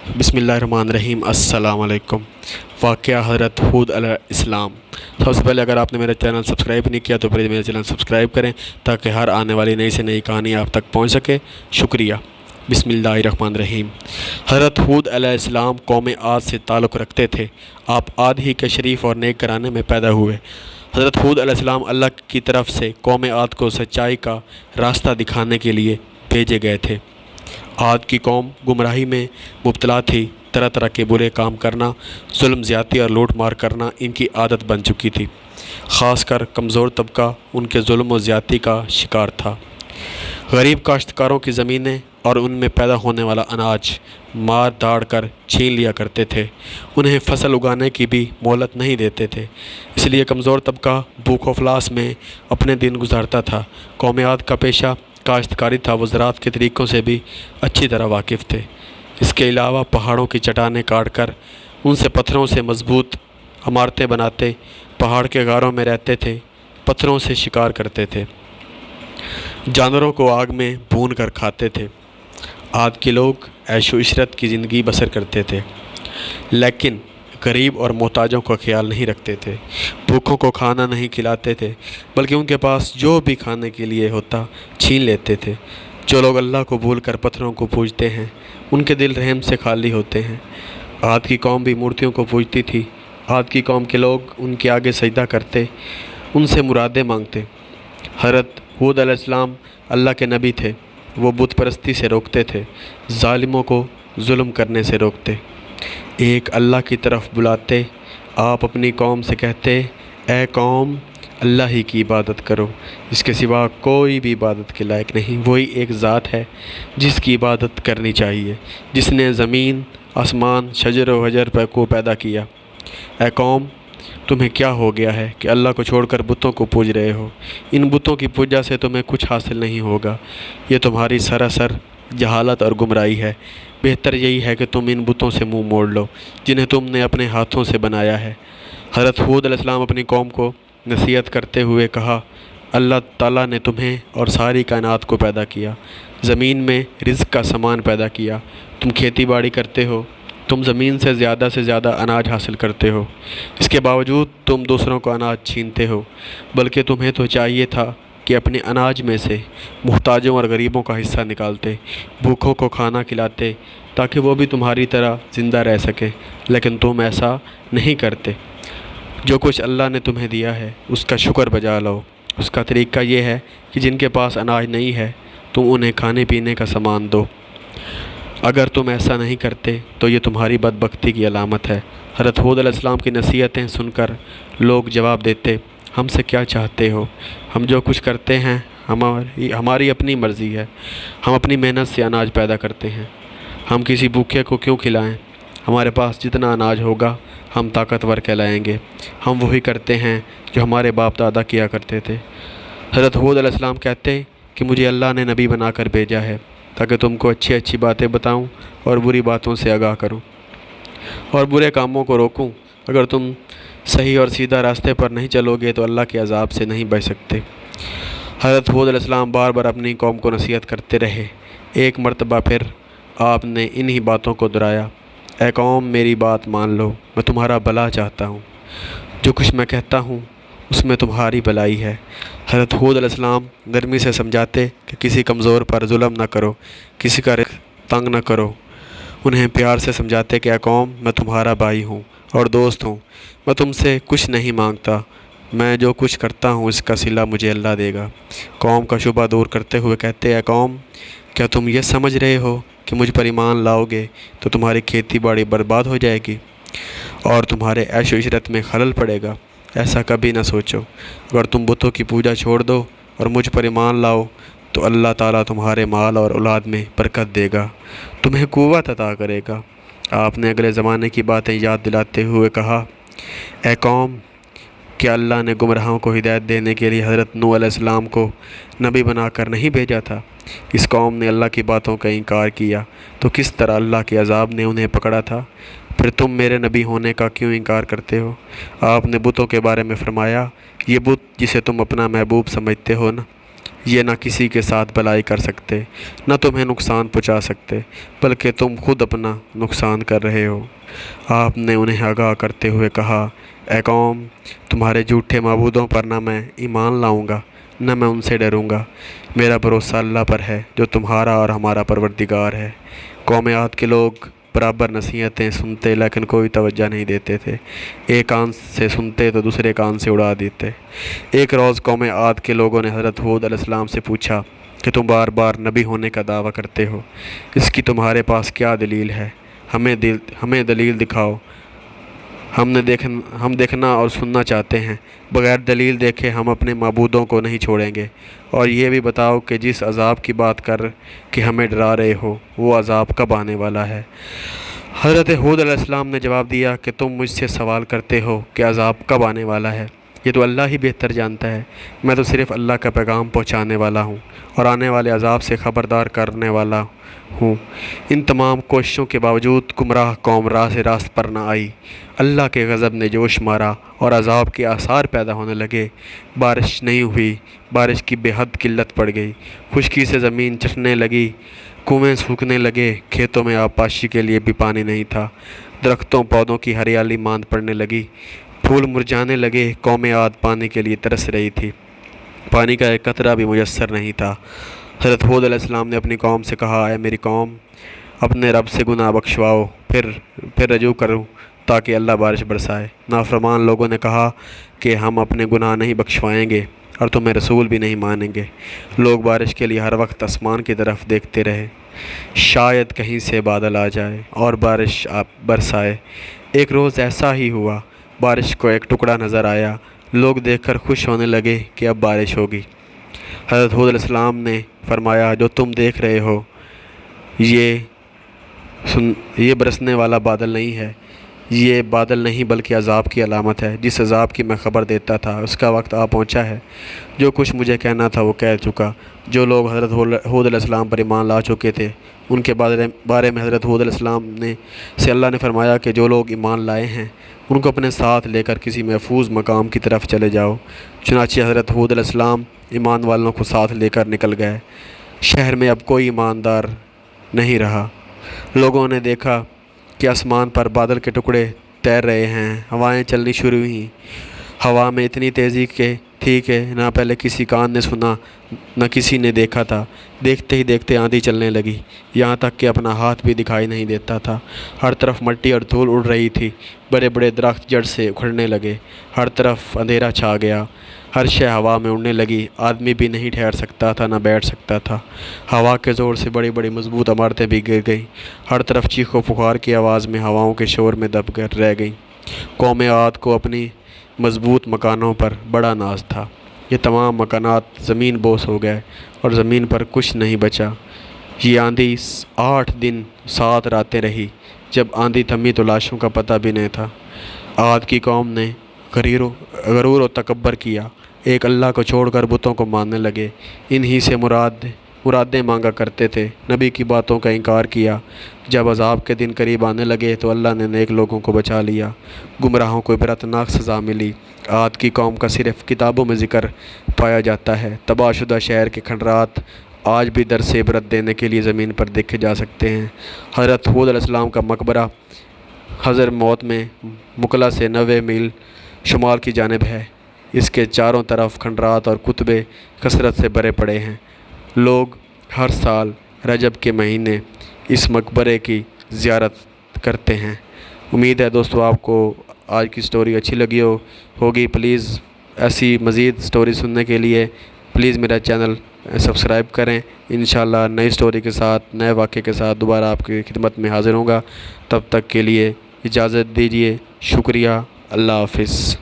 बिस्मिल्लाहिर्रहमानिर्रहीम। अस्सलाम वालेकुम। वाक़या हज़रत हूद अलैहिस्सलाम। सबसे पहले अगर आपने मेरा चैनल सब्सक्राइब नहीं किया तो प्लीज़ मेरा चैनल सब्सक्राइब करें ताकि हर आने वाली नई से नई कहानी आप तक पहुंच सके। शुक्रिया। बिस्मिल्लाहिर्रहमानिर्रहीम। हज़रत हूद अलैहिस्सलाम कौम आद से ताल्लुक़ रखते थे। आप आद ही के शरीफ और नेक घराने में पैदा हुए। हज़रत हूद अलैहिस्सलाम अल्लाह की तरफ से कौम आद को सच्चाई का रास्ता दिखाने के लिए भेजे गए थे। आद की कौम गुमराही में मुब्तला थी। तरह तरह के बुरे काम करना, जुल्म ज़्यादती और लूट मार करना इनकी आदत बन चुकी थी। ख़ासकर कमज़ोर तबका उनके जुल्म और ज़्यादती का शिकार था। गरीब काश्तकारों की ज़मीनें और उनमें पैदा होने वाला अनाज मार दाड़ कर छीन लिया करते थे। उन्हें फसल उगाने की भी मोहलत नहीं देते थे। इसलिए कमज़ोर तबका भूख अफलास में अपने दिन गुजारता था। कौम आद का पेशा काश्तकारी था। वो ज़राअत के तरीक़ों से भी अच्छी तरह वाकिफ़ थे। इसके अलावा पहाड़ों की चट्टानें काट कर उनसे पत्थरों से मजबूत इमारतें बनाते, पहाड़ के गारों में रहते थे, पत्थरों से शिकार करते थे, जानवरों को आग में भून कर खाते थे। आद के लोग ऐशो इशरत की ज़िंदगी बसर करते थे, लेकिन गरीब और मोहताजों का ख्याल नहीं रखते थे। भूखों को खाना नहीं खिलाते थे, बल्कि उनके पास जो भी खाने के लिए होता छीन लेते थे। जो लोग अल्लाह को भूल कर पत्थरों को पूजते हैं, उनके दिल रहम से खाली होते हैं। आद की कौम भी मूर्तियों को पूजती थी। आद की कौम के लोग उनके आगे सजदा करते, उनसे मुरादें मांगते। हज़रत हूद अलैहिस्सलाम अल्लाह के नबी थे। वो बुत परस्ती से रोकते थे, ज़ालिमों को जुल्म करने से रोकते, एक अल्लाह की तरफ बुलाते। आप अपनी कौम से कहते, ए कौम, अल्लाह ही की इबादत करो, इसके सिवा कोई भी इबादत के लायक नहीं। वही एक ज़ात है जिसकी इबादत करनी चाहिए, जिसने ज़मीन, आसमान, शजर व हजर पर को पैदा किया। ए कौम, तुम्हें क्या हो गया है कि अल्लाह को छोड़कर बुतों को पूज रहे हो? इन बुतों की पूजा से तुम्हें कुछ हासिल नहीं होगा। ये तुम्हारी सरासर जहालत और गुमराही है। बेहतर यही है कि तुम इन बुतों से मुंह मोड़ लो जिन्हें तुमने अपने हाथों से बनाया है। हज़रत हूद अलैहिस्सलाम अपनी कौम को नसीहत करते हुए कहा, अल्लाह ताला ने तुम्हें और सारी कायनात को पैदा किया, ज़मीन में रिज़्क़ का सामान पैदा किया। तुम खेती बाड़ी करते हो, तुम ज़मीन से ज़्यादा अनाज हासिल करते हो। इसके बावजूद तुम दूसरों को अनाज छीनते हो। बल्कि तुम्हें तो चाहिए था कि अपने अनाज में से मुहताजों और गरीबों का हिस्सा निकालते, भूखों को खाना खिलाते, ताकि वो भी तुम्हारी तरह ज़िंदा रह सके। लेकिन तुम ऐसा नहीं करते। जो कुछ अल्लाह ने तुम्हें दिया है उसका शुक्र बजा लो। उसका तरीक़ा ये है कि जिनके पास अनाज नहीं है तुम उन्हें खाने पीने का सामान दो। अगर तुम ऐसा नहीं करते तो ये तुम्हारी बदबख्ती की अलामत है। हज़रत हूद अलैहिस्सलाम की नसीहतें सुनकर लोग जवाब देते, हमसे क्या चाहते हो? हम जो कुछ करते हैं हमारी अपनी मर्ज़ी है। हम अपनी मेहनत से अनाज पैदा करते हैं। हम किसी भूखे को क्यों खिलाएं? हमारे पास जितना अनाज होगा हम ताकतवर कहलाएंगे। हम वही करते हैं जो हमारे बाप दादा किया करते थे। हज़रत हूद अलैहिस्सलाम कहते कि मुझे अल्लाह ने नबी बनाकर भेजा है ताकि तुमको अच्छी अच्छी बातें बताऊं और बुरी बातों से आगाह करूं और बुरे कामों को रोकूं। अगर तुम सही और सीधा रास्ते पर नहीं चलोगे तो अल्लाह के अज़ाब से नहीं बच सकते। हज़रत हूद अलैहिस्सलाम बार बार अपनी कौम को नसीहत करते रहे। एक मरतबा फिर आपने इन्हीं बातों को दोहराया, ए कौम, मेरी बात मान लो, मैं तुम्हारा भला चाहता हूँ। जो कुछ मैं कहता हूँ उसमें तुम्हारी भलाई है। हज़रत हूद अलैहिस्सलाम गर्मी से समझाते कि किसी कमज़ोर पर जुल्म न करो, किसी का रिज़्क़ तंग न करो। उन्हें प्यार से समझाते कि ए कौम, मैं तुम्हारा भाई हूँ और दोस्त हूँ। मैं तुमसे कुछ नहीं मांगता। मैं जो कुछ करता हूँ इसका सिला मुझे अल्लाह देगा। कौम का शुबा दूर करते हुए कहते, ए कौम, क्या तुम ये समझ रहे हो कि मुझ पर ईमान लाओगे तो तुम्हारी खेती बाड़ी बर्बाद हो जाएगी और तुम्हारे ऐशो इशरत में खलल पड़ेगा? ऐसा कभी ना सोचो। अगर तुम बुतों की पूजा छोड़ दो और मुझ पर ईमान लाओ तो अल्लाह ताला तुम्हारे माल और औलाद में बरकत देगा, तुम्हें क़ुव्वत अता करेगा। आपने अगले ज़माने की बातें याद दिलाते हुए कहा, ए कौम, क्या अल्लाह ने गुमराहों को हिदायत देने के लिए हज़रत नूह अलैहिस्सलाम को नबी बनाकर नहीं भेजा था? इस कौम ने अल्लाह की बातों का इनकार किया तो किस तरह अल्लाह के अज़ाब ने उन्हें पकड़ा था। फिर तुम मेरे नबी होने का क्यों इनकार करते हो? आपने बुतों के बारे में फ़रमाया, ये बुत जिसे तुम अपना महबूब समझते हो ना, یہ نہ کسی کے ساتھ بھلائی کر سکتے، نہ تمہیں نقصان پہنچا سکتے، بلکہ تم خود اپنا نقصان کر رہے ہو۔ آپ نے انہیں آگاہ کرتے ہوئے کہا، اے قوم، تمہارے جھوٹے معبودوں پر نہ میں ایمان لاؤں گا نہ میں ان سے ڈروں گا۔ میرا بھروسہ اللہ پر ہے جو تمہارا اور ہمارا پروردگار ہے۔ قوم عاد کے لوگ برابر نصیحتیں سنتے لیکن کوئی توجہ نہیں دیتے تھے۔ ایک کان سے سنتے تو دوسرے کان سے اڑا دیتے۔ ایک روز قوم عاد کے لوگوں نے حضرت ہود علیہ السلام سے پوچھا کہ تم بار بار نبی ہونے کا دعویٰ کرتے ہو، اس کی تمہارے پاس کیا دلیل ہے؟ ہمیں دلیل دکھاؤ، ہم دیکھنا اور سننا چاہتے ہیں۔ بغیر دلیل دیکھے ہم اپنے معبودوں کو نہیں چھوڑیں گے۔ اور یہ بھی بتاؤ کہ جس عذاب کی بات کر کے ہمیں ڈرا رہے ہو وہ عذاب کب آنے والا ہے؟ حضرت ہود علیہ السلام نے جواب دیا کہ تم مجھ سے سوال کرتے ہو کہ عذاب کب آنے والا ہے، یہ تو اللہ ہی بہتر جانتا ہے۔ میں تو صرف اللہ کا پیغام پہنچانے والا ہوں اور آنے والے عذاب سے خبردار کرنے والا ہوں۔ ان تمام کوششوں کے باوجود گمراہ قوم راہ سے راست پر نہ آئی۔ اللہ کے غضب نے جوش مارا اور عذاب کے آثار پیدا ہونے لگے۔ بارش نہیں ہوئی، بارش کی بے حد قلت پڑ گئی، خشکی سے زمین چٹنے لگی، کنویں سوکھنے لگے، کھیتوں میں آبپاشی کے لیے بھی پانی نہیں تھا، درختوں پودوں کی ہریالی ماند پڑنے لگی، پھول مرجھانے لگے۔ قوم عاد پانی کے لیے ترس رہی تھی، پانی کا ایک قطرہ بھی میسر نہیں تھا۔ حضرت ہود علیہ السلام نے اپنی قوم سے کہا، اے میری قوم، اپنے رب سے گناہ بخشواؤ، پھر رجوع کرو تاکہ اللہ بارش برسائے۔ نافرمان لوگوں نے کہا کہ ہم اپنے گناہ نہیں بخشوائیں گے اور تمہیں رسول بھی نہیں مانیں گے۔ لوگ بارش کے لیے ہر وقت آسمان کی طرف دیکھتے رہے، شاید کہیں سے بادل آ جائے اور بارش برسائے۔ ایک روز ایسا ہی ہوا، بارش کو ایک ٹکڑا نظر آیا، لوگ دیکھ کر خوش ہونے لگے کہ اب بارش ہوگی۔ حضرت ہود علیہ السلام نے فرمایا، جو تم دیکھ رہے ہو یہ برسنے والا بادل نہیں ہے، یہ بادل نہیں بلکہ عذاب کی علامت ہے۔ جس عذاب کی میں خبر دیتا تھا اس کا وقت آ پہنچا ہے۔ جو کچھ مجھے کہنا تھا وہ کہہ چکا۔ جو لوگ حضرت ہود علیہ السلام پر ایمان لا چکے تھے ان کے بارے میں حضرت ہود علیہ السلام سے اللہ نے فرمایا کہ جو لوگ ایمان لائے ہیں ان کو اپنے ساتھ لے کر کسی محفوظ مقام کی طرف چلے جاؤ۔ چنانچہ حضرت ہود علیہ السلام ایمان والوں کو ساتھ لے کر نکل گئے۔ شہر میں اب کوئی ایماندار نہیں رہا۔ لوگوں نے دیکھا کہ آسمان پر بادل کے ٹکڑے تیر رہے ہیں، ہوائیں چلنی شروع ہوئیں۔ ہوا میں اتنی تیزی تھی کہ نہ پہلے کسی کان نے سنا نہ کسی نے دیکھا تھا۔ دیکھتے ہی دیکھتے آندھی چلنے لگی، یہاں تک کہ اپنا ہاتھ بھی دکھائی نہیں دیتا تھا۔ ہر طرف مٹی اور دھول اڑ رہی تھی، بڑے بڑے درخت جڑ سے اکھڑنے لگے، ہر طرف اندھیرا چھا گیا، ہر شے ہوا میں اڑنے لگی، آدمی بھی نہیں ٹھہر سکتا تھا نہ بیٹھ سکتا تھا۔ ہوا کے زور سے بڑی بڑی مضبوط عمارتیں بھی گر گئیں، ہر طرف چیخ و پکار کی آواز میں ہواؤں کے شور میں دب کر رہ گئیں۔ قوم عاد کو اپنی مضبوط مکانوں پر بڑا ناز تھا، یہ تمام مکانات زمین بوس ہو گئے اور زمین پر کچھ نہیں بچا۔ یہ آندھی 8 دن 7 راتیں رہی۔ جب آندھی تھمی تو لاشوں کا پتہ بھی نہیں تھا۔ عاد کی قوم نے غرور و تکبر کیا، ایک اللہ کو چھوڑ کر بتوں کو ماننے لگے، انہی سے مرادیں مانگا کرتے تھے، نبی کی باتوں کا انکار کیا۔ جب عذاب کے دن قریب آنے لگے تو اللہ نے نیک لوگوں کو بچا لیا، گمراہوں کو عبرتناک سزا ملی۔ عاد کی قوم کا صرف کتابوں میں ذکر پایا جاتا ہے۔ تباہ شدہ شہر کے کھنڈرات آج بھی درس عبرت دینے کے لیے زمین پر دیکھے جا سکتے ہیں۔ حضرت ہود علیہ السلام کا مقبرہ حضر موت میں مکلا سے 90 میل شمال کی جانب ہے۔ اس کے چاروں طرف کھنڈرات اور کتبے کثرت سے بھرے پڑے ہیں۔ لوگ ہر سال رجب کے مہینے اس مقبرے کی زیارت کرتے ہیں۔ امید ہے دوستو آپ کو آج کی سٹوری اچھی لگی ہوگی۔ پلیز ایسی مزید سٹوری سننے کے لیے پلیز میرا چینل سبسکرائب کریں۔ انشاءاللہ نئی سٹوری کے ساتھ، نئے واقعے کے ساتھ دوبارہ آپ کی خدمت میں حاضر ہوں گا۔ تب تک کے لیے اجازت دیجیے، شکریہ، اللہ حافظ۔